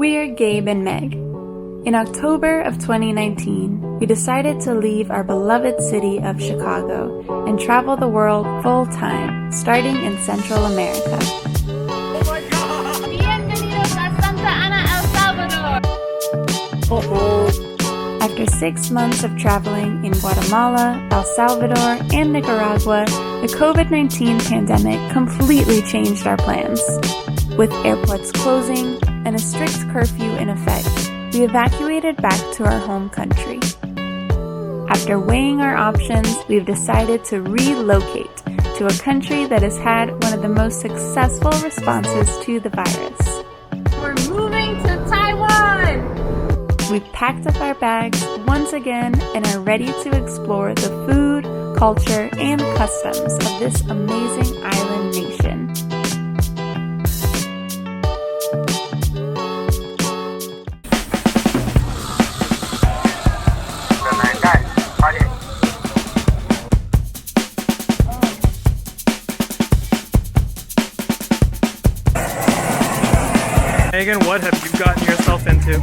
We're Gabe and Meg. In October of 2019, we decided to leave our beloved city of Chicago and travel the world full-time, starting in Central America. Oh my God! Bienvenidos a Santa Ana, El Salvador! After 6 months of traveling in Guatemala, El Salvador, and Nicaragua, the COVID-19 pandemic completely changed our plans. With airports closing and a strict curfew in effect, we evacuated back to our home country. After weighing our options, we've decided to relocate to a country that has had one of the most successful responses to the virus. We're moving to Taiwan! We've packed up our bags once again and are ready to explore the food, culture, and customs of this amazing island nation. Megan, what have you gotten yourself into?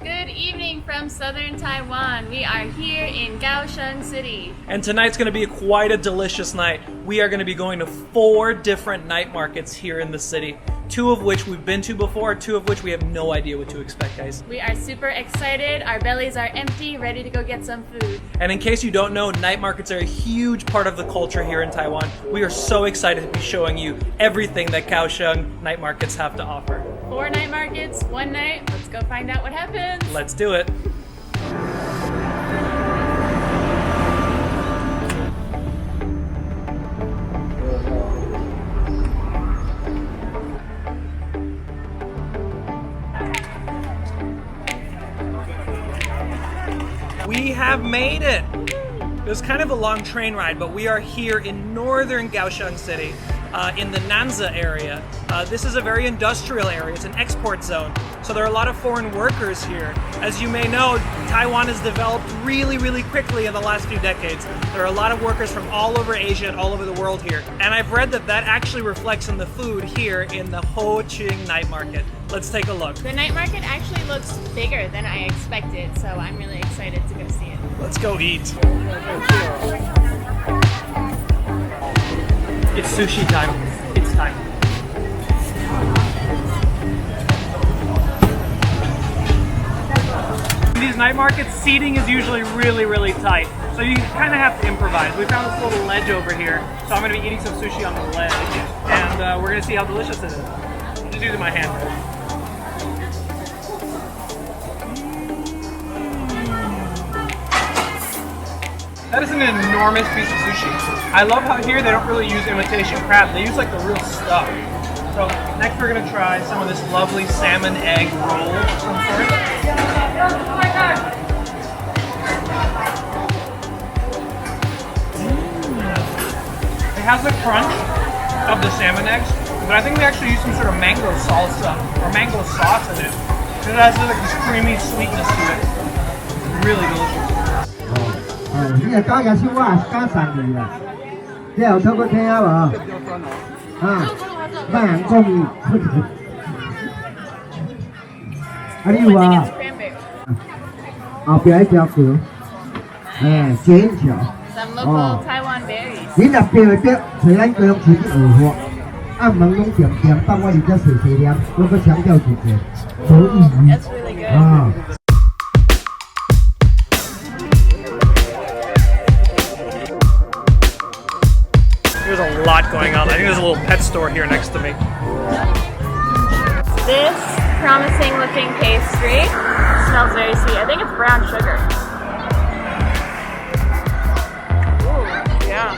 Good evening from southern Taiwan. We are here in Kaohsiung City. And tonight's going to be quite a delicious night. We are going to be going to 4 different night markets here in the city. 2 of which we've been to before, 2 of which we have no idea what to expect, guys. We are super excited. Our bellies are empty, ready to go get some food. And in case you don't know, night markets are a huge part of the culture here in Taiwan. We are so excited to be showing you everything that Kaohsiung night markets have to offer. 4 night markets, 1 night. Let's go find out what happens. Let's do it. We have made it! It was kind of a long train ride, but we are here in northern Kaohsiung City, in the Nanza area. This is a very industrial area. It's an export zone, so there are a lot of foreign workers here. As you may know, Taiwan has developed really quickly in the last few decades. There are a lot of workers from all over Asia and all over the world here. And I've read that that actually reflects in the food here in the Kaohsiung Night Market. Let's take a look. The night market actually looks bigger than I expected, so I'm really excited to go see it. Let's go eat. It's sushi time. It's time. In these night markets, seating is usually really tight, so you kind of have to improvise. We found this little ledge over here, so I'm going to be eating some sushi on the ledge, and we're going to see how delicious it is. I'm just using my hand. That is an enormous piece of sushi. I love how here they don't really use imitation crab, they use like the real stuff. So next we're gonna try some of this lovely salmon egg roll of some sort. Oh my God! It has the crunch of the salmon eggs, but I think they actually use some sort of mango salsa or mango sauce in it. It has like this creamy sweetness to it. Really delicious. 你个加牙燒蛙加神嚟啦，你有偷過聽啊嘛？啊，乜人中意？啊你有啊？後邊一條橋，剪橋。Some local Taiwan berries. 你入邊嘅除咱嗰種錢啲荷花，唔能用點點，當我哋只細細點，我個強調住嘅，好意義。That's really good. There's a lot going on. I think there's a little pet store here next to me. This promising looking pastry smells very sweet. I think it's brown sugar. Ooh, yeah.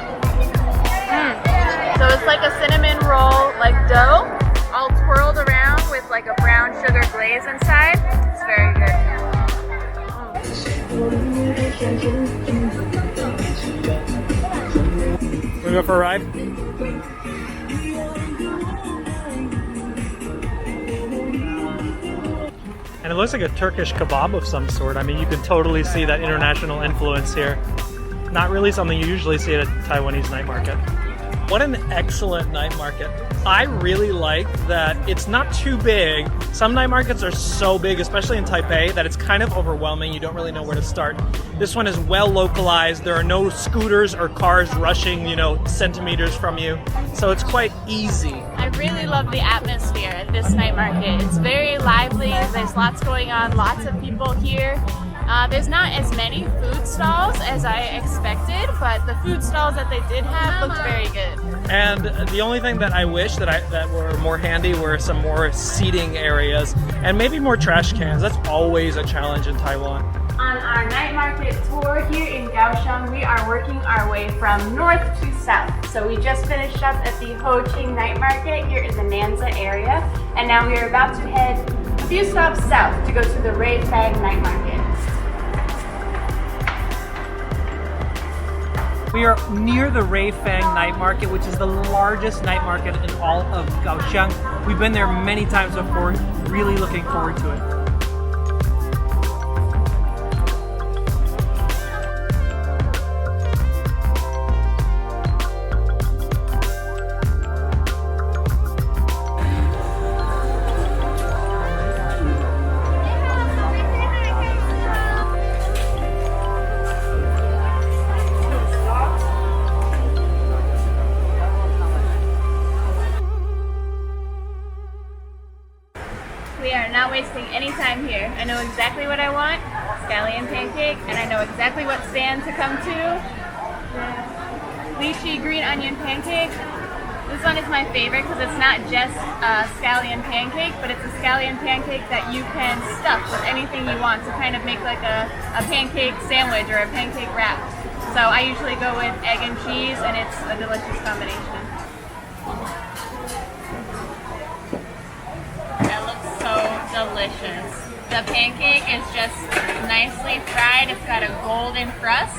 So it's like a cinnamon roll, like dough, all twirled around with like a brown sugar glaze inside. It's very good. Wanna go for a ride? And it looks like a Turkish kebab of some sort. I mean, you can totally see that international influence here. Not really something you usually see at a Taiwanese night market. What an excellent night market. I really like that it's not too big. Some night markets are so big, especially in Taipei, that it's kind of overwhelming. You don't really know where to start. This one is well localized. There are no scooters or cars rushing, you know, centimeters from you. So it's quite easy. I really love the atmosphere at this night market. It's very lively. There's lots going on, lots of people here. There's not as many food stalls as I expected, but the food stalls that they did have looked very good. And the only thing that I wish that were more handy were some more seating areas and maybe more trash cans. That's always a challenge in Taiwan. On our night market tour here in Kaohsiung, we are working our way from north to south. So we just finished up at the Ho-Ching Night Market here in the Nanza area, and now we are about to head a few stops south to go to the Ray Fang Night Market. We are near the Ray Fang Night Market, which is the largest night market in all of Kaohsiung. We've been there many times before, really looking forward to it. We are not wasting any time here. I know exactly what I want, scallion pancake, and I know exactly what stand to come to. Lychee green onion pancake. This one is my favorite because it's not just a scallion pancake, but it's a scallion pancake that you can stuff with anything you want to kind of make like a pancake sandwich or a pancake wrap. So I usually go with egg and cheese, and it's a delicious combination. Delicious. The pancake is just nicely fried. It's got a golden crust,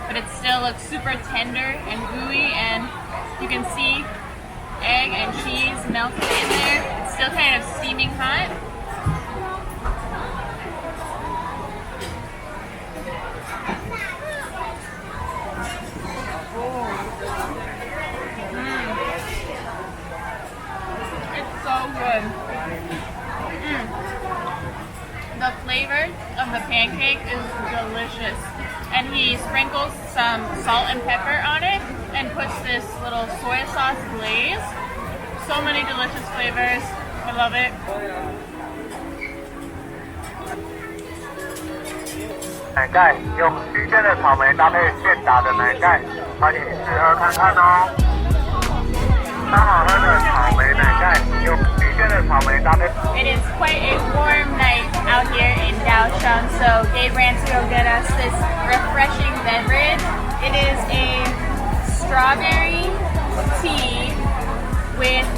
but it still looks super tender and gooey, and you can see egg and cheese melted in there. It's still kind of steaming hot. It's so good. The flavor of the pancake is delicious, and he sprinkles some salt and pepper on it and puts this little soy sauce glaze. So many delicious flavors. I love it. 奶盖用新鲜的草莓搭配现打的奶盖，欢迎试喝看看哦。超好喝的草莓奶盖，用新鲜的草莓搭配。It is quite a warm night out here in Kaohsiung, so Gabe ran to go get us this refreshing beverage. It is a strawberry tea with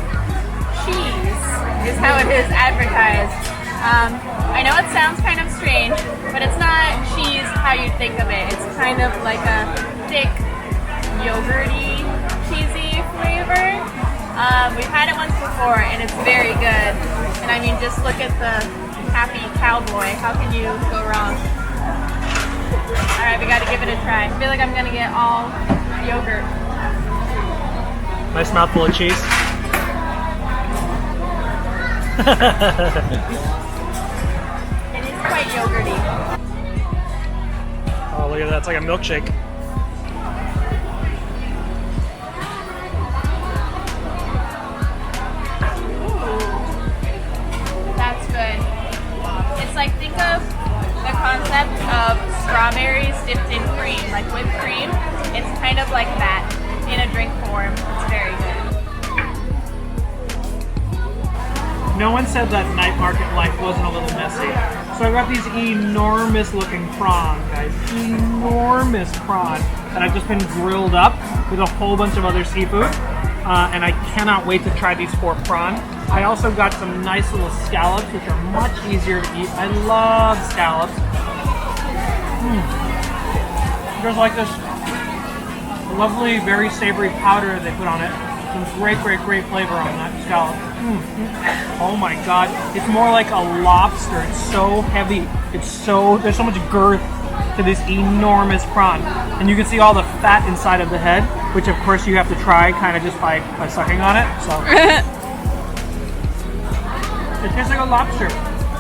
cheese, is how it is advertised. I know it sounds kind of strange, but it's not cheese how you think of it. It's kind of like a thick, yogurty, cheesy flavor. We've had it once before, and it's very good. And I mean, just look at the happy cowboy. How can you go wrong? All right, we got to give it a try. I feel like I'm gonna get all yogurt. Nice mouthful of cheese. It is quite yogurty. Oh, look at that. It's like a milkshake. That's good. It's like, think of the concept of strawberries dipped in cream, like whipped cream. It's kind of like that in a drink form. It's very good. No one said that night market life wasn't a little messy. So I got these enormous looking prawn, guys. Enormous prawn that I've just been grilled up with a whole bunch of other seafood. And I cannot wait to try these 4 prawn. I also got some nice little scallops, which are much easier to eat. I love scallops. There's like this lovely, very savory powder they put on it. Some great flavor on that scallop. Oh my god, it's more like a lobster. It's so heavy. There's so much girth to this enormous prawn. And you can see all the fat inside of the head, which of course you have to try kind of just by sucking on it. So it tastes like a lobster.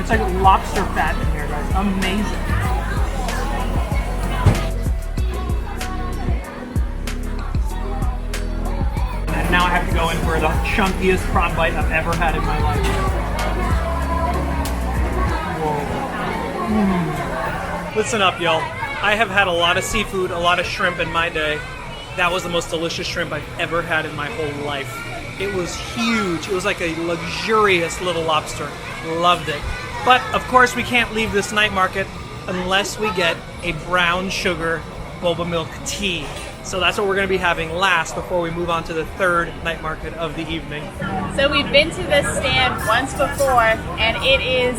It's like lobster fat in here, guys. Amazing. And now I have to go in for the chunkiest prawn bite I've ever had in my life. Whoa. Listen up, y'all. I have had a lot of seafood, a lot of shrimp in my day. That was the most delicious shrimp I've ever had in my whole life. It was huge. It was like a luxurious little lobster. Loved it. But of course we can't leave this night market unless we get a brown sugar boba milk tea. So that's what we're going to be having last before we move on to the third night market of the evening. So we've been to this stand once before, and it is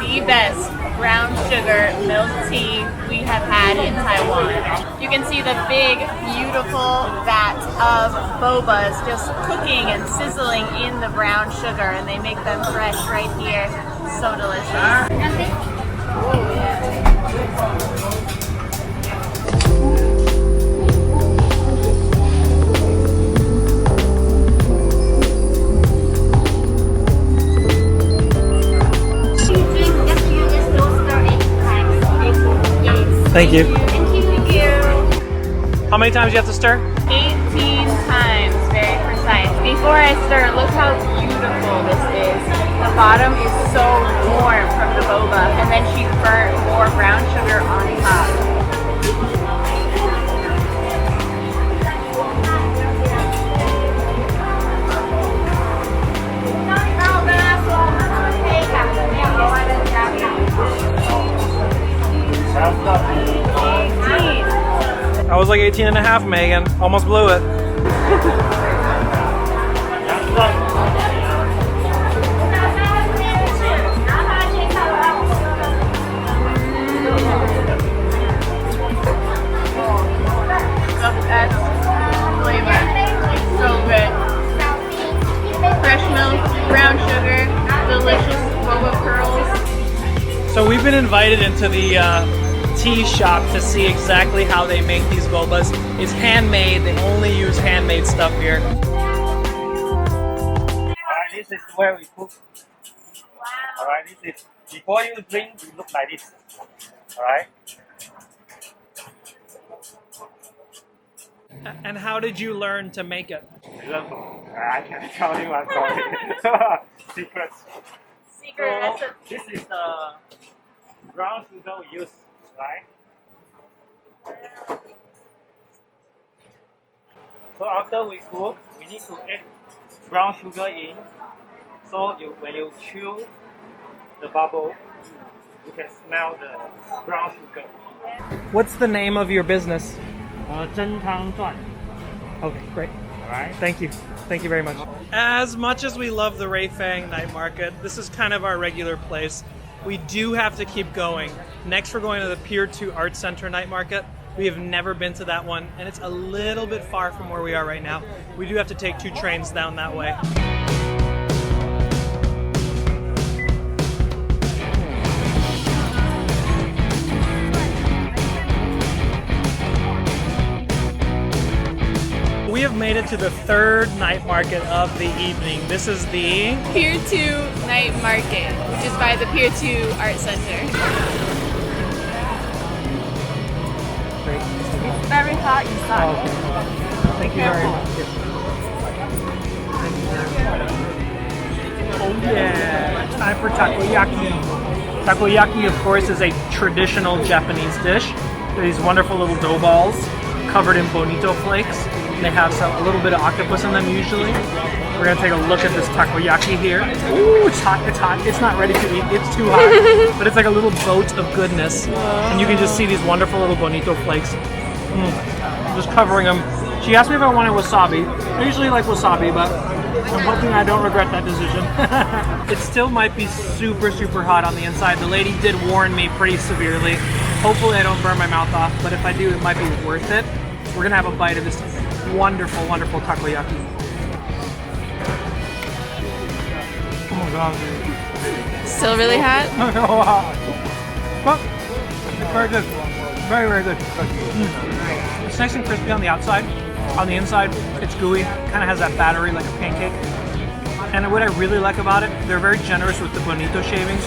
the best brown sugar milk tea we have had in Taiwan. You can see the big, beautiful vat of bobas just cooking and sizzling in the brown sugar, and they make them fresh right here. So delicious. Thank you. Thank you. How many times do you have to stir? 18 times, very precise. Before I stir, look how beautiful this is. The bottom is so warm from the boba, and then she burnt more brown sugar on top. I was like 18 and a half, Megan. Almost blew it. So good. Fresh milk, brown sugar, delicious boba pearls. So we've been invited into the tea shop to see exactly how they make these bobas. It's handmade. They only use handmade stuff here. Alright, this is where we cook. Wow. Alright, this is before you drink, you look like this. Alright. And how did you learn to make it? I can't tell you, I'm sorry. Secrets. Secret So, recipe. this is the brown sugar we use, right? So after we cook, we need to add brown sugar in. So when you chew the bubble, you can smell the brown sugar. What's the name of your business? 蒸汤赚. Okay, great. Alright. Thank you. Thank you very much. As much as we love the Ruifang Night Market, this is kind of our regular place. We do have to keep going. Next, we're going to the Pier 2 Art Center Night Market. We have never been to that one, and it's a little bit far from where we are right now. We do have to take 2 trains down that way. We have made it to the third night market of the evening. This is the Pier 2 Night Market, which is by the Pier 2 Art Center. Great. It's very hot inside. Oh, okay. Thank you very much. Oh yeah, time for takoyaki. Takoyaki, of course, is a traditional Japanese dish. They're these wonderful little dough balls covered in bonito flakes. They have a little bit of octopus in them usually. We're gonna take a look at this takoyaki here. Ooh, it's hot, it's hot. It's not ready to eat, it's too hot. But it's like a little boat of goodness. And you can just see these wonderful little bonito flakes. Just covering them. She asked me if I wanted wasabi. I usually like wasabi, but I'm hoping I don't regret that decision. It still might be super, super hot on the inside. The lady did warn me pretty severely. Hopefully I don't burn my mouth off, but if I do, it might be worth it. We're gonna have a bite of this wonderful, wonderful takoyaki. Oh my god. Still really hot? But it's very good. Very, very good. It's nice and crispy on the outside. On the inside, it's gooey, kind of has that battery like a pancake. And what I really like about it, they're very generous with the bonito shavings.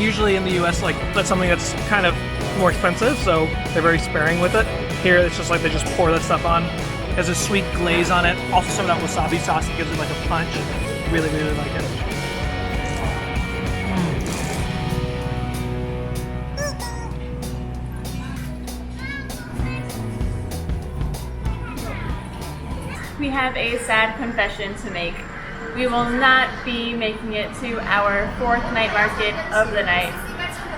Usually in the US, like that's something that's kind of more expensive, so they're very sparing with it. Here, it's just like they just pour that stuff on. It has a sweet glaze on it. Also some of that wasabi sauce that gives it like a punch. Really, really like it. We have a sad confession to make. We will not be making it to our 4th night market of the night.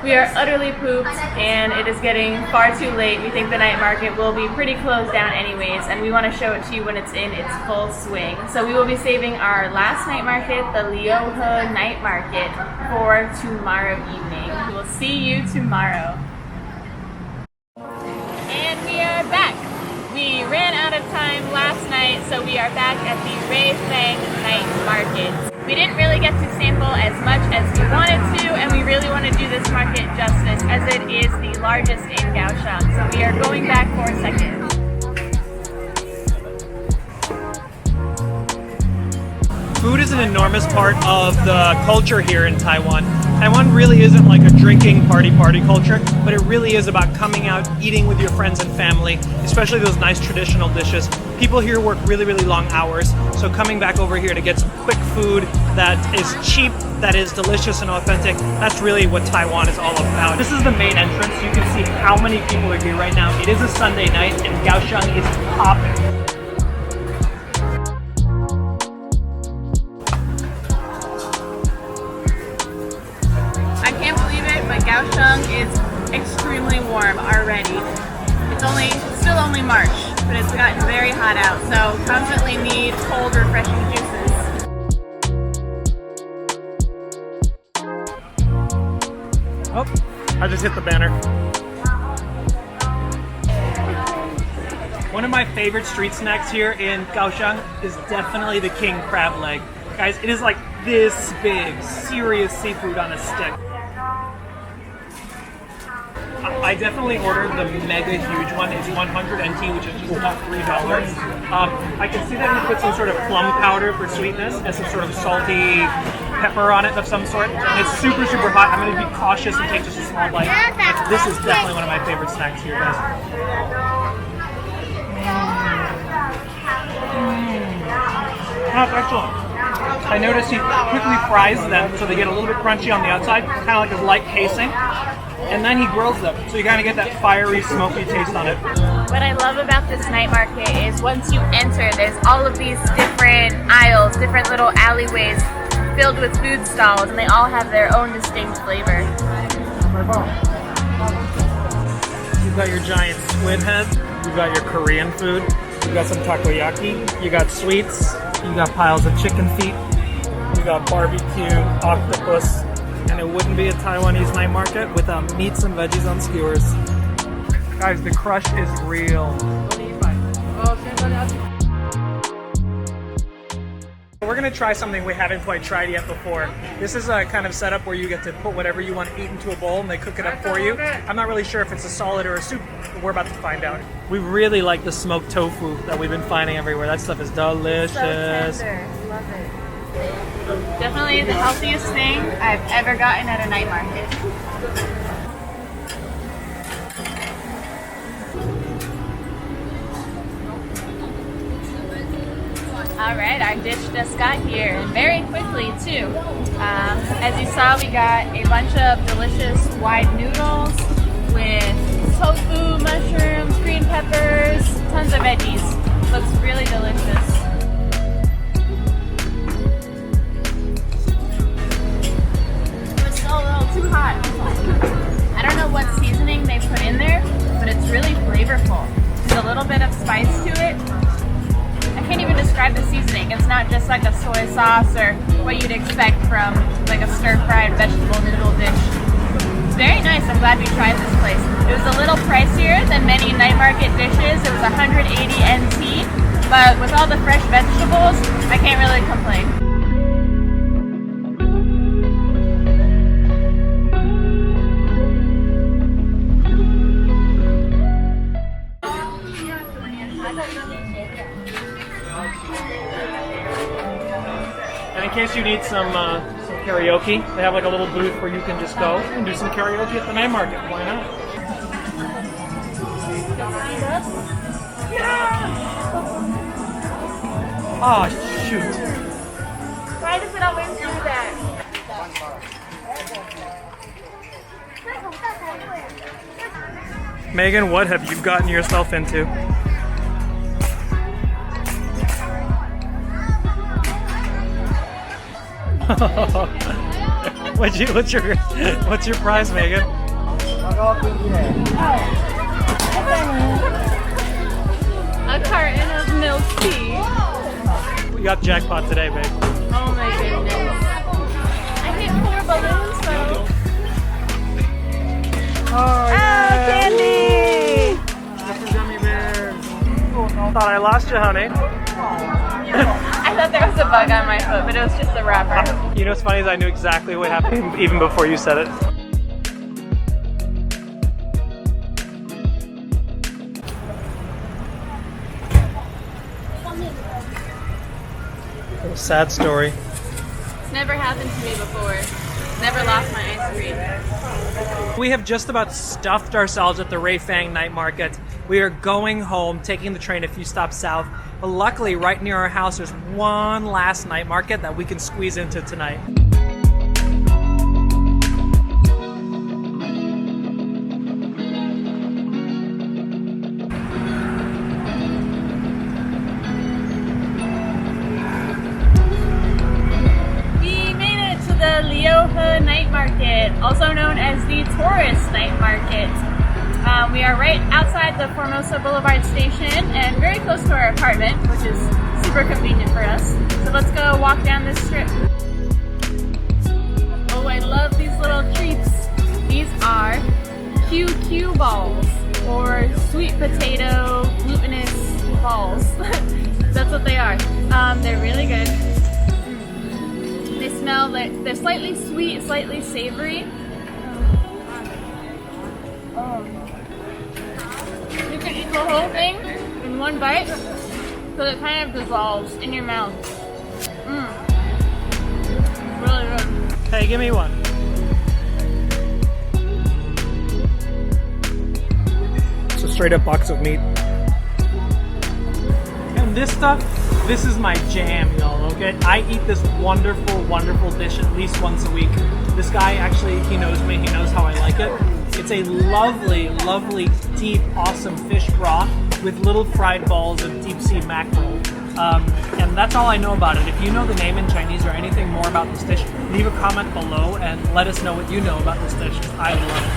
We are utterly pooped and it is getting far too late. We think the night market will be pretty closed down anyways, and we want to show it to you when it's in its full swing. So we will be saving our last night market, the Liuhe Night Market, for tomorrow evening. We will see you tomorrow. And we are back. We ran out of time last night, so we are back at the Liuhe Night Market. We didn't really get to sample as much as we wanted to, and we really want to do this market justice as it is the largest in Kaohsiung. So we are going back for a second. Food is an enormous part of the culture here in Taiwan. Taiwan really isn't like a drinking party culture, but it really is about coming out, eating with your friends and family, especially those nice traditional dishes. People here work really, really long hours, so coming back over here to get some quick food that is cheap, that is delicious and authentic, that's really what Taiwan is all about. This is the main entrance. You can see how many people are here right now. It is a Sunday night and Kaohsiung is popping. Kaohsiung is extremely warm already. It's still only March, but it's gotten very hot out, so constantly need cold, refreshing juices. Oh, I just hit the banner. One of my favorite street snacks here in Kaohsiung is definitely the king crab leg. Guys, it is like this big, serious seafood on a stick. I definitely ordered the mega huge one. It's 100 NT, which is just about $3. I can see that he put some sort of plum powder for sweetness and some sort of salty pepper on it of some sort. And it's super, super hot. I'm going to be cautious and take just a small bite. But this is definitely one of my favorite snacks here, guys. That's excellent. I noticed he quickly fries them so they get a little bit crunchy on the outside, kind of like a light casing. And then he grills them, so you kind of get that fiery, smoky taste on it. What I love about this night market is once you enter, there's all of these different aisles, different little alleyways filled with food stalls, and they all have their own distinct flavor. You've got your giant squid head, you've got your Korean food, you've got some takoyaki, you got sweets, you got piles of chicken feet, you got barbecue, octopus, and it wouldn't be a Taiwanese night market without meats and veggies on skewers. Guys, the crush is real. We're gonna try something we haven't quite tried yet before. This is a kind of setup where you get to put whatever you want to eat into a bowl and they cook it up for you. I'm not really sure if it's a solid or a soup, but we're about to find out. We really like the smoked tofu that we've been finding everywhere. That stuff is delicious. So tender. Love it. Definitely the healthiest thing I've ever gotten at a night market. Alright, our dish just got here, and very quickly too. As you saw, we got a bunch of delicious wide noodles with tofu, mushrooms, green peppers, tons of veggies. Looks really delicious. Too hot. I don't know what seasoning they put in there, but it's really flavorful. There's a little bit of spice to it. I can't even describe the seasoning. It's not just like a soy sauce or what you'd expect from like a stir-fried vegetable noodle dish. It's very nice. I'm glad we tried this place. It was a little pricier than many night market dishes. It was 180 NT, but with all the fresh vegetables, I can't really complain. case you need some karaoke, they have like a little booth where you can just go and do some karaoke at the night market. Why not? Oh shoot! Why does it always do that? Megan, what have you gotten yourself into? What's your prize, Megan? A carton of milk tea. We got jackpot today, babe. Oh my goodness. I hit 4 balloons though. Oh, candy! That's a gummy bear. Thought I lost you, honey. I thought there was a bug on my foot, but it was just the wrapper. You know what's funny is I knew exactly what happened even before you said it. Sad story. It's never happened to me before. Never lost my ice cream. We have just about stuffed ourselves at the Ray Fang Night Market. We are going home, taking the train a few stops south. But luckily, right near our house, there's one last night market that we can squeeze into tonight. The Liuhe Night Market, also known as the Tourist Night Market. We are right outside the Formosa Boulevard station and very close to our apartment, which is super convenient for us. So let's go walk down this strip. Oh, I love these little treats. These are QQ balls, or sweet potato glutinous balls. That's what they are. They're really good. They smell like they're slightly sweet, slightly savory. You can eat the whole thing in one bite, so it kind of dissolves in your mouth. Really good. Hey, give me one. It's a straight up box of meat. And this stuff, this is my jam, y'all, okay? I eat this wonderful, wonderful dish at least once a week. This guy, actually, he knows me. He knows how I like it. It's a lovely, lovely, deep, awesome fish broth with little fried balls of deep sea mackerel. And that's all I know about it. If you know the name in Chinese or anything more about this dish, leave a comment below and let us know what you know about this dish. I love it.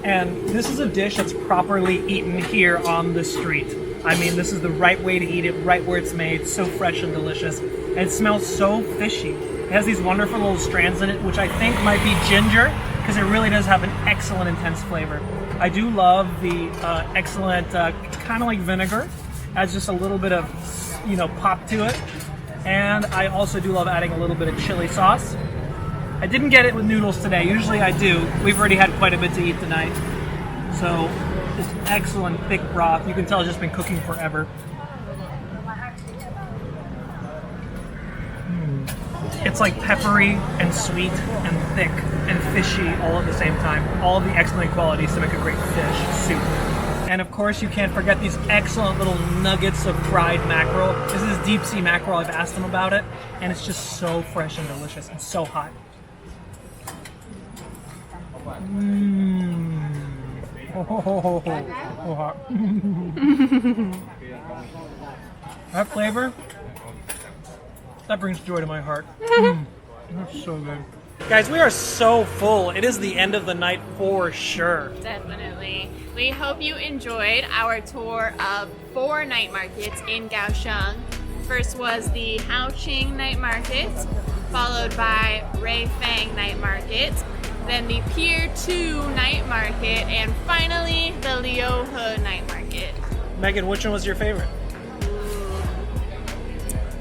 And this is a dish that's properly eaten here on the street. I mean, this is the right way to eat it, right where it's made, so fresh and delicious. And it smells so fishy. It has these wonderful little strands in it, which I think might be ginger, because it really does have an excellent, intense flavor. I do love the excellent, kind of like vinegar. Adds just a little bit of, pop to it. And I also do love adding a little bit of chili sauce. I didn't get it with noodles today. Usually I do. We've already had quite a bit to eat tonight. So, this excellent thick broth. You can tell it's just been cooking forever. It's like peppery and sweet and thick and fishy all at the same time. All of the excellent qualities to make a great fish soup. And of course, you can't forget these excellent little nuggets of fried mackerel. This is deep sea mackerel. I've asked them about it, and it's just so fresh and delicious and so hot. Hot. That flavor, that brings joy to my heart. That's so good. Guys, we are so full. It is the end of the night for sure. Definitely. We hope you enjoyed our tour of 4 night markets in Kaohsiung. First was the Kaohsiung Night Market, followed by Ray Fang Night Market, then the Pier 2 Night Market, and finally the Liuhe Night Market. Megan, which one was your favorite?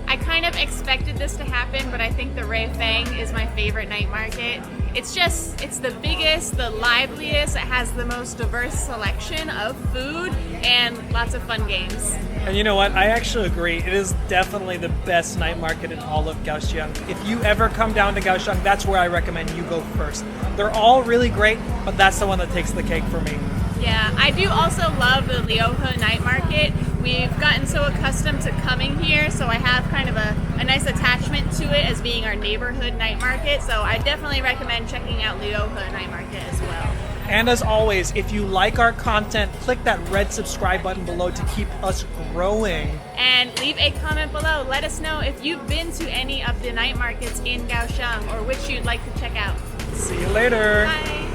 I kind of expected this to happen, but I think the Ray Fang is my favorite night market. It's the biggest, the liveliest, it has the most diverse selection of food and lots of fun games. And you know what? I actually agree. It is definitely the best night market in all of Kaohsiung. If you ever come down to Kaohsiung, that's where I recommend you go first. They're all really great, but that's the one that takes the cake for me. Yeah, I do also love the Liuhe Night Market. We've gotten so accustomed to coming here, so I have kind of a nice attachment to it as being our neighborhood night market. So I definitely recommend checking out Liuhe Night Market as well. And as always, if you like our content, click that red subscribe button below to keep us growing. And leave a comment below. Let us know if you've been to any of the night markets in Kaohsiung or which you'd like to check out. See you later. Bye.